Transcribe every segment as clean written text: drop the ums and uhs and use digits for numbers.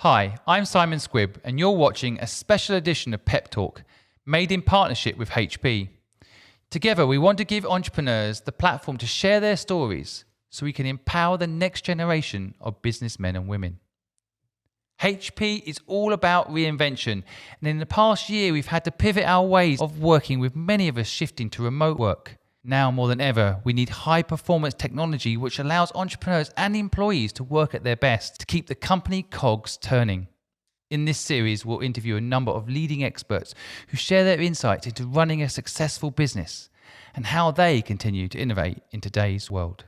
Hi, I'm Simon Squibb, and you're watching a special edition of Pep Talk, made in partnership with HP. Together, we want to give entrepreneurs the platform to share their stories so we can empower the next generation of businessmen and women. HP is all about reinvention, and in the past year, we've had to pivot our ways of working, with many of us shifting to remote work. Now more than ever, we need high-performance technology which allows entrepreneurs and employees to work at their best to keep the company cogs turning. In this series, we'll interview a number of leading experts who share their insights into running a successful business and how they continue to innovate in today's world.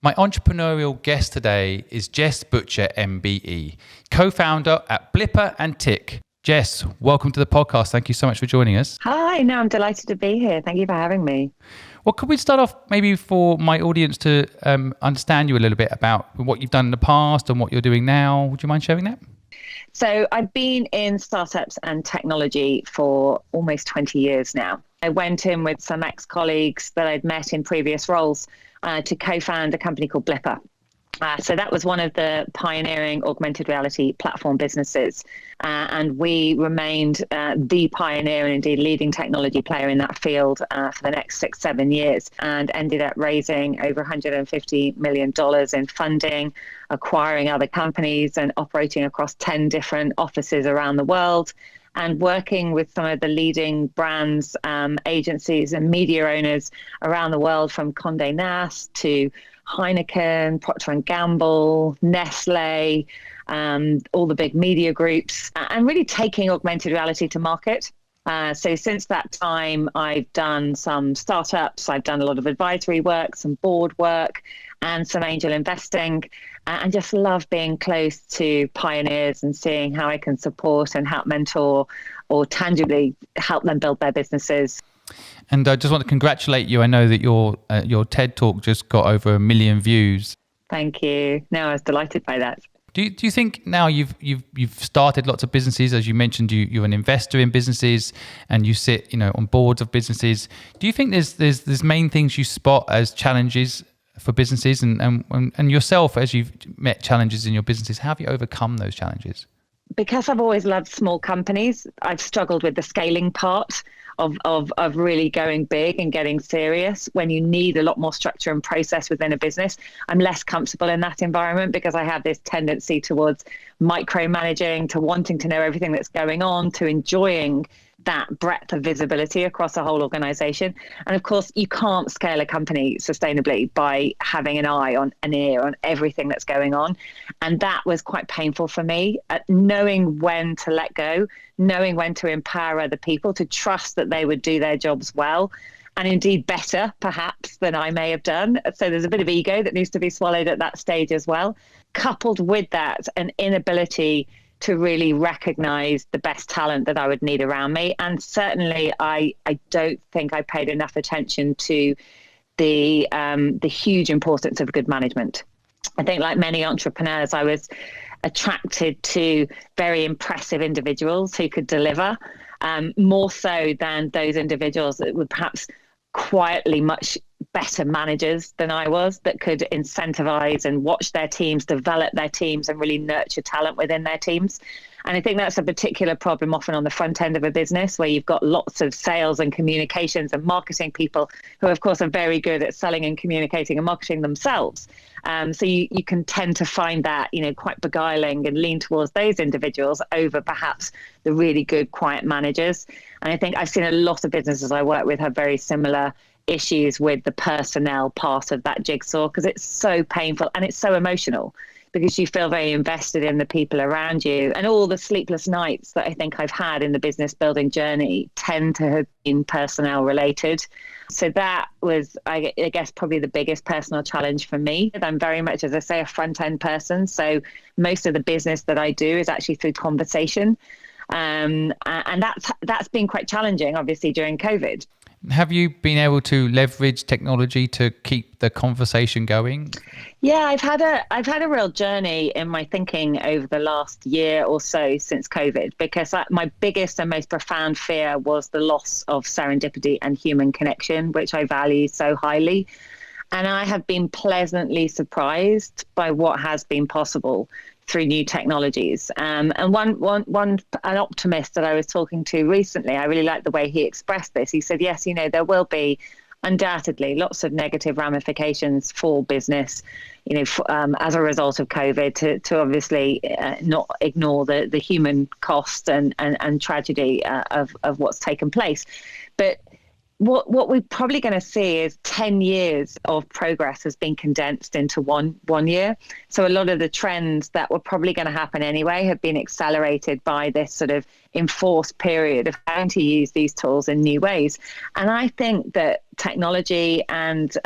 My entrepreneurial guest today is Jess Butcher MBE, co-founder at Blippar and Tick. Jess, welcome to the podcast. Thank you so much for joining us. Hi, no, I'm delighted to be here. Thank you for having me. Well, could we start off maybe for my audience to understand you a little bit about what you've done in the past and what you're doing now? Would you mind sharing that? So I've been in startups and technology for almost 20 years now. I went in with some ex-colleagues that I'd met in previous roles to co-found a company called Blippar. So that was one of the pioneering augmented reality platform businesses. And we remained the pioneer and indeed leading technology player in that field for the next 6-7 years, and ended up raising over $150 million in funding, acquiring other companies and operating across 10 different offices around the world, and working with some of the leading brands, agencies and media owners around the world, from Condé Nast to Heineken, Procter & Gamble, Nestle, all the big media groups, and really taking augmented reality to market. So since that time, I've done some startups, I've done a lot of advisory work, some board work, and some angel investing, and just love being close to pioneers and seeing how I can support and help mentor or tangibly help them build their businesses. And I just want to congratulate you. I know that your TED Talk just got over 1 million views. Thank you. No, I was delighted by that. Do you think now you've started lots of businesses, as you mentioned, you're an investor in businesses and you sit on boards of businesses. Do you think there's main things you spot as challenges for businesses, and yourself, as you've met challenges in your businesses, how have you overcome those challenges? Because I've always loved small companies, I've struggled with the scaling part of really going big and getting serious when you need a lot more structure and process within a business. I'm less comfortable in that environment because I have this tendency towards micromanaging, to wanting to know everything that's going on, to enjoying that breadth of visibility across a whole organization. And of course, you can't scale a company sustainably by having an eye on an ear on everything that's going on. And that was quite painful for me, knowing when to let go, knowing when to empower other people, to trust that they would do their jobs well, and indeed better, perhaps, than I may have done. So there's a bit of ego that needs to be swallowed at that stage as well. Coupled with that, an inability to really recognize the best talent that I would need around me. And certainly I don't think I paid enough attention to the huge importance of good management. I think, like many entrepreneurs, I was attracted to very impressive individuals who could deliver, more so than those individuals that would perhaps quietly much better managers than I was, that could incentivize and watch their teams, develop their teams, and really nurture talent within their teams. And I think that's a particular problem often on the front end of a business, where you've got lots of sales and communications and marketing people who, of course, are very good at selling and communicating and marketing themselves. So you can tend to find that, quite beguiling, and lean towards those individuals over perhaps the really good, quiet managers. And I think I've seen a lot of businesses I work with have very similar issues with the personnel part of that jigsaw, because it's so painful and it's so emotional, because you feel very invested in the people around you. And all the sleepless nights that I think I've had in the business building journey tend to have been personnel related. So that was, I guess, probably the biggest personal challenge for me. I'm very much, as I say, a front end person. So most of the business that I do is actually through conversation. And that's been quite challenging, obviously, during COVID. Have you been able to leverage technology to keep the conversation going? Yeah, I've had a real journey in my thinking over the last year or so since COVID, because my biggest and most profound fear was the loss of serendipity and human connection, which I value so highly. And I have been pleasantly surprised by what has been possible through new technologies. And an optimist that I was talking to recently, I really liked the way he expressed this. He said, yes, there will be undoubtedly lots of negative ramifications for business, as a result of COVID, to obviously not ignore the human cost and tragedy of what's taken place. But what we're probably going to see is 10 years of progress has been condensed into one year. So a lot of the trends that were probably going to happen anyway have been accelerated by this sort of enforced period of having to use these tools in new ways. And I think that technology and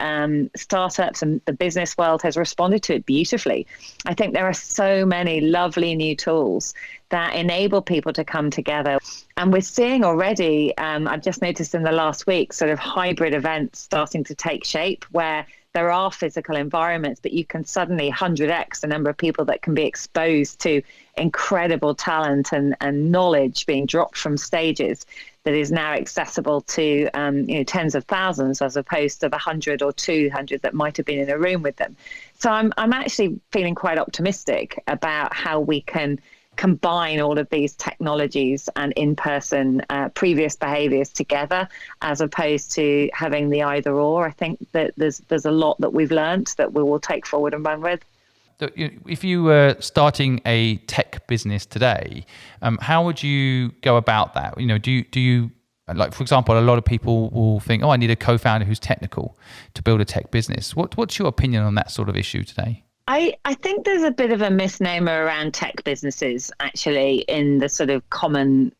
startups and the business world has responded to it beautifully. I think there are so many lovely new tools that enable people to come together. And we're seeing already, I've just noticed in the last week, sort of hybrid events starting to take shape where there are physical environments, but you can suddenly 100x the number of people that can be exposed to incredible talent and knowledge being dropped from stages that is now accessible to tens of thousands as opposed to the 100 or 200 that might have been in a room with them. So I'm actually feeling quite optimistic about how we can combine all of these technologies and in-person previous behaviors together, as opposed to having the either or. I think that there's a lot that we've learned that we will take forward and run with. So if you were starting a tech business today, how would you go about that? Do you like, for example, a lot of people will think, I need a co-founder who's technical to build a tech business. What's your opinion on that sort of issue today? I think there's a bit of a misnomer around tech businesses, actually, in the sort of common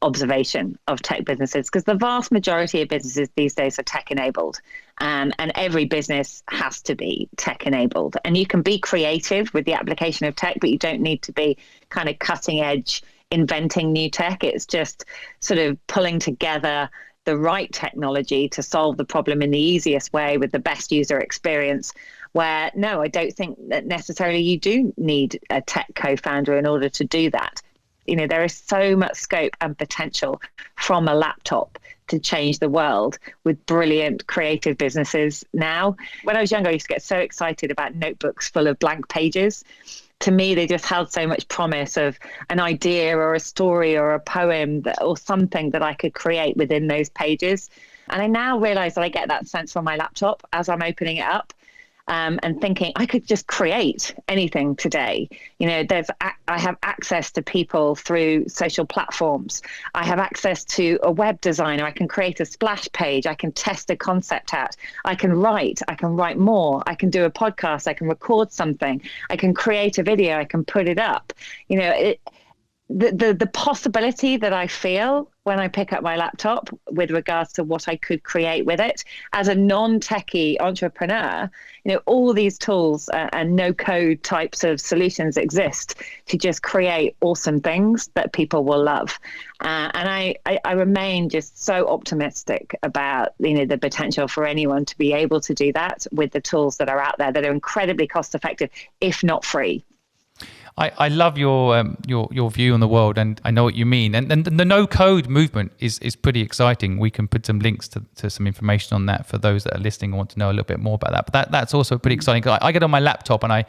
observation of tech businesses, because the vast majority of businesses these days are tech enabled, and every business has to be tech enabled. And you can be creative with the application of tech, but you don't need to be kind of cutting edge inventing new tech. It's just sort of pulling together the right technology to solve the problem in the easiest way with the best user experience, where no, I don't think that necessarily you do need a tech co-founder in order to do that. There is so much scope and potential from a laptop to change the world with brilliant creative businesses now. When I was younger, I used to get so excited about notebooks full of blank pages. To me, they just held so much promise of an idea or a story or a poem or something that I could create within those pages. And I now realize that I get that sense from my laptop as I'm opening it up. And thinking I could just create anything today. I have access to people through social platforms. I have access to a web designer. I can create a splash page. I can test a concept out. I can write more. I can do a podcast. I can record something. I can create a video. I can put it up. The possibility that I feel when I pick up my laptop with regards to what I could create with it as a non-techie entrepreneur, all these tools and no-code types of solutions exist to just create awesome things that people will love. And I remain just so optimistic about the potential for anyone to be able to do that with the tools that are out there that are incredibly cost-effective, if not free. I love your view on the world, and I know what you mean. And the no-code movement is pretty exciting. We can put some links to some information on that for those that are listening and want to know a little bit more about that. But that's also pretty exciting. I get on my laptop and I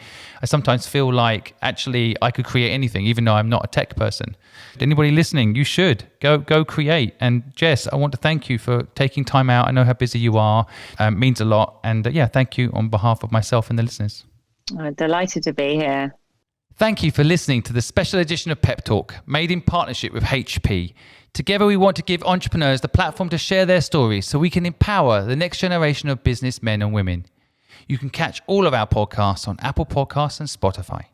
sometimes feel like actually I could create anything, even though I'm not a tech person. Anybody listening, you should go create. And Jess, I want to thank you for taking time out. I know how busy you are. It means a lot. And thank you on behalf of myself and the listeners. I'm delighted to be here. Thank you for listening to the special edition of Pep Talk, made in partnership with HP. Together, we want to give entrepreneurs the platform to share their stories so we can empower the next generation of businessmen and women. You can catch all of our podcasts on Apple Podcasts and Spotify.